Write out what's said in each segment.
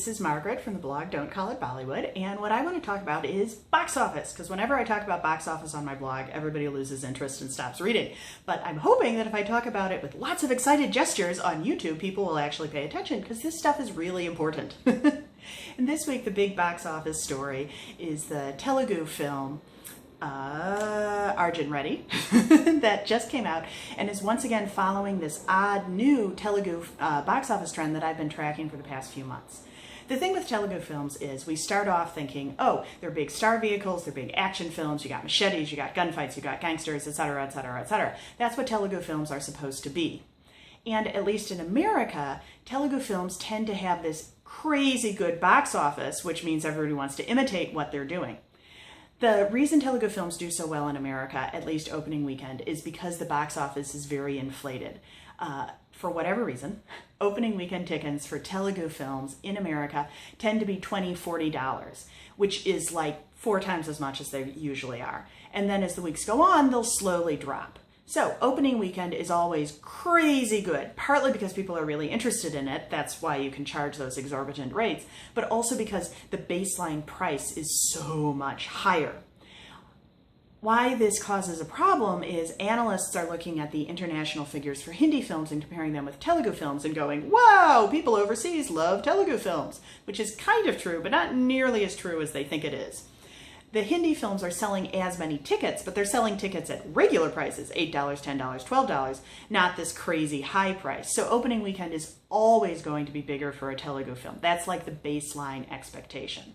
This is Margaret from the blog Don't Call It Bollywood, and what I want to talk about is box office, because whenever I talk about box office on my blog, everybody loses interest and stops reading. But I'm hoping that if I talk about it with lots of excited gestures on YouTube, people will actually pay attention, because this stuff is really important. And this week, the big box office story is the Telugu film Arjun Reddy that just came out and is once again following this odd new Telugu box office trend that I've been tracking for the past few months. The thing with Telugu films is we start off thinking, oh, they're big star vehicles, they're big action films, you got machetes, you got gunfights, you got gangsters, etc., etc., etc. That's what Telugu films are supposed to be. And at least in America, Telugu films tend to have this crazy good box office, which means everybody wants to imitate what they're doing. The reason Telugu films do so well in America, at least opening weekend, is because the box office is very inflated. For whatever reason, opening weekend tickets for Telugu films in America tend to be $20, $40, which is like 4 times as much as they usually are. And then as the weeks go on, they'll slowly drop. So opening weekend is always crazy good, partly because people are really interested in it. That's why you can charge those exorbitant rates, but also because the baseline price is so much higher. Why this causes a problem is analysts are looking at the international figures for Hindi films and comparing them with Telugu films and going, wow, people overseas love Telugu films, which is kind of true, but not nearly as true as they think it is. The Hindi films are selling as many tickets, but they're selling tickets at regular prices, $8, $10, $12, not this crazy high price. So opening weekend is always going to be bigger for a Telugu film. That's like the baseline expectation.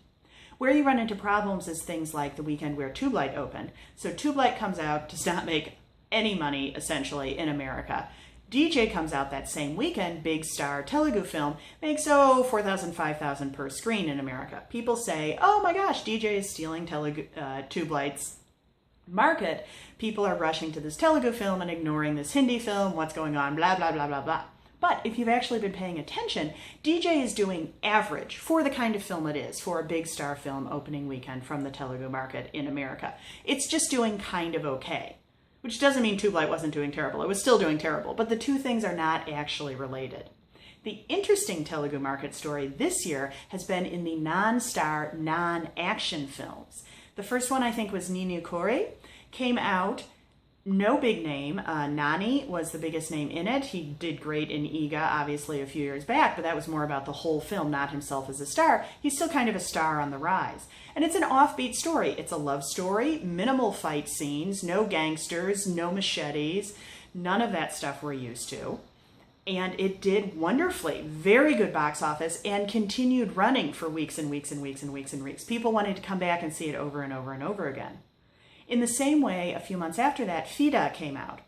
Where you run into problems is things like the weekend where Tube Light opened. So Tube Light comes out, does not make any money, essentially, in America. DJ comes out that same weekend, big star Telugu film, makes, $4,000, $5,000 per screen in America. People say, oh my gosh, DJ is stealing Tube Light's market. People are rushing to this Telugu film and ignoring this Hindi film, what's going on, blah, blah, blah, blah, blah. But if you've actually been paying attention, DJ is doing average for the kind of film it is, for a big star film opening weekend from the Telugu market in America. It's just doing kind of okay. Which doesn't mean Tube Light wasn't doing terrible. It was still doing terrible, but the two things are not actually related. The interesting Telugu market story this year has been in the non-star, non-action films. The first one I think was Ninu Kori, came out, no big name. Nani was the biggest name in it. He did great in Iga, obviously, a few years back, but that was more about the whole film, not himself as a star. He's still kind of a star on the rise. And it's an offbeat story. It's a love story, minimal fight scenes, no gangsters, no machetes, none of that stuff we're used to. And it did wonderfully, very good box office, and continued running for weeks and weeks and weeks and weeks and weeks. People wanted to come back and see it over and over and over again. In the same way, a few months after that, Fida came out.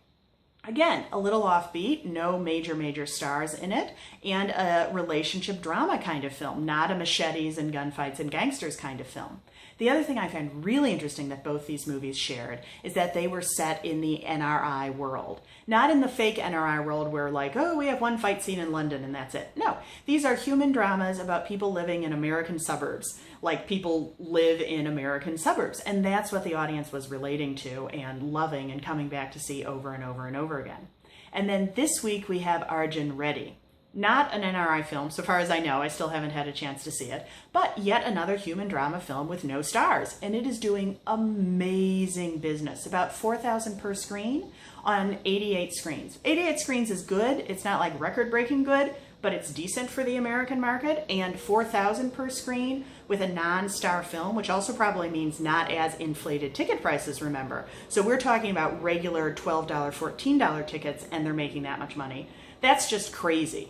Again, a little offbeat, no major stars in it, and a relationship drama kind of film, not a machetes and gunfights and gangsters kind of film. The other thing I found really interesting that both these movies shared is that they were set in the NRI world. Not in the fake NRI world where like, oh, we have one fight scene in London and that's it. No, these are human dramas about people living in American suburbs, like people live in American suburbs. And that's what the audience was relating to and loving and coming back to see over and over and over again. And then this week we have Arjun Reddy. Not an NRI film, so far as I know. I still haven't had a chance to see it. But yet another human drama film with no stars. And it is doing amazing business. About $4,000 per screen on 88 screens. 88 screens is good. It's not like record-breaking good, but it's decent for the American market. And $4,000 per screen with a non-star film, which also probably means not as inflated ticket prices, remember. So we're talking about regular $12, $14 tickets, and they're making that much money. That's just crazy.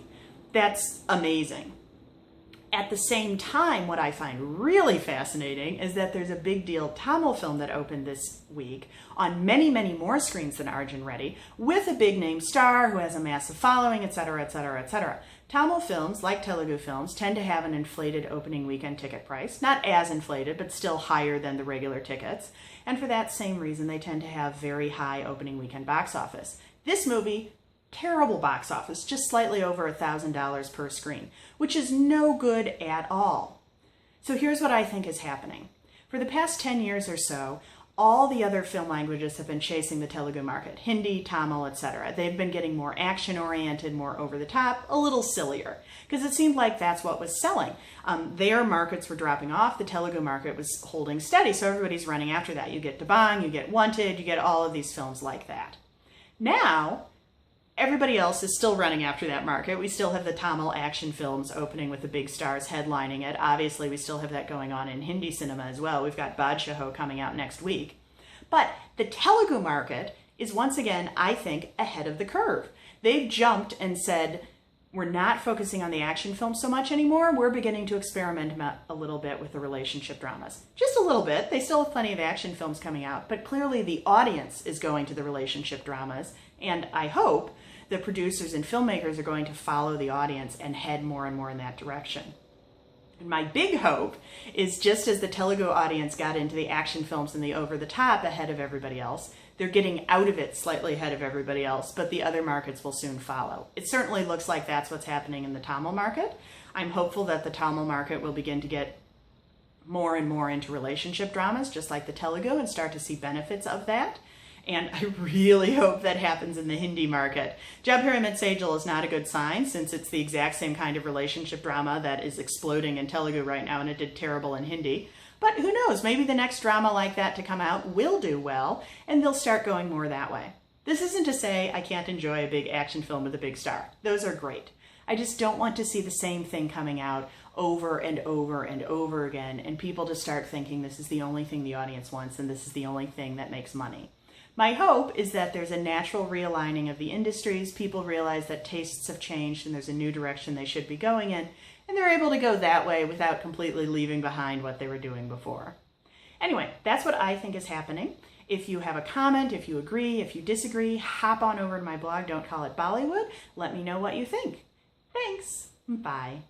That's amazing. At the same time, what I find really fascinating is that there's a big deal Tamil film that opened this week on many more screens than Arjun Reddy, with a big name star who has a massive following, etc., etc., etc. Tamil films, like Telugu films, tend to have an inflated opening weekend ticket price. Not as inflated, but still higher than the regular tickets. And for that same reason, they tend to have very high opening weekend box office. This movie, terrible box office, just slightly over $1,000 per screen, which is no good at all. So here's what I think is happening. For the past 10 years or so, all the other film languages have been chasing the Telugu market, Hindi, Tamil, etc. They've been getting more action-oriented, more over-the-top, a little sillier, because it seemed like that's what was selling. Their markets were dropping off, the Telugu market was holding steady, so everybody's running after that. You get Dabang, you get Wanted, you get all of these films like that. Now, everybody else is still running after that market. We still have the Tamil action films opening with the big stars headlining it. Obviously, we still have that going on in Hindi cinema as well. We've got Badshaho coming out next week. But the Telugu market is once again, I think, ahead of the curve. They've jumped and said, we're not focusing on the action films so much anymore. We're beginning to experiment a little bit with the relationship dramas. Just a little bit. They still have plenty of action films coming out, but clearly the audience is going to the relationship dramas, and I hope the producers and filmmakers are going to follow the audience and head more and more in that direction. And my big hope is, just as the Telugu audience got into the action films and the over-the-top ahead of everybody else, they're getting out of it slightly ahead of everybody else, but the other markets will soon follow. It certainly looks like that's what's happening in the Tamil market. I'm hopeful that the Tamil market will begin to get more and more into relationship dramas, just like the Telugu, and start to see benefits of that. And I really hope that happens in the Hindi market. Jab Pyramid Sejal is not a good sign, since it's the exact same kind of relationship drama that is exploding in Telugu right now, and it did terrible in Hindi. But who knows, maybe the next drama like that to come out will do well, and they'll start going more that way. This isn't to say I can't enjoy a big action film with a big star. Those are great. I just don't want to see the same thing coming out over and over and over again, and people to start thinking this is the only thing the audience wants, and this is the only thing that makes money. My hope is that there's a natural realigning of the industries. People realize that tastes have changed and there's a new direction they should be going in, and they're able to go that way without completely leaving behind what they were doing before. Anyway, that's what I think is happening. If you have a comment, if you agree, if you disagree, hop on over to my blog, Don't Call It Bollywood. Let me know what you think. Thanks. Bye.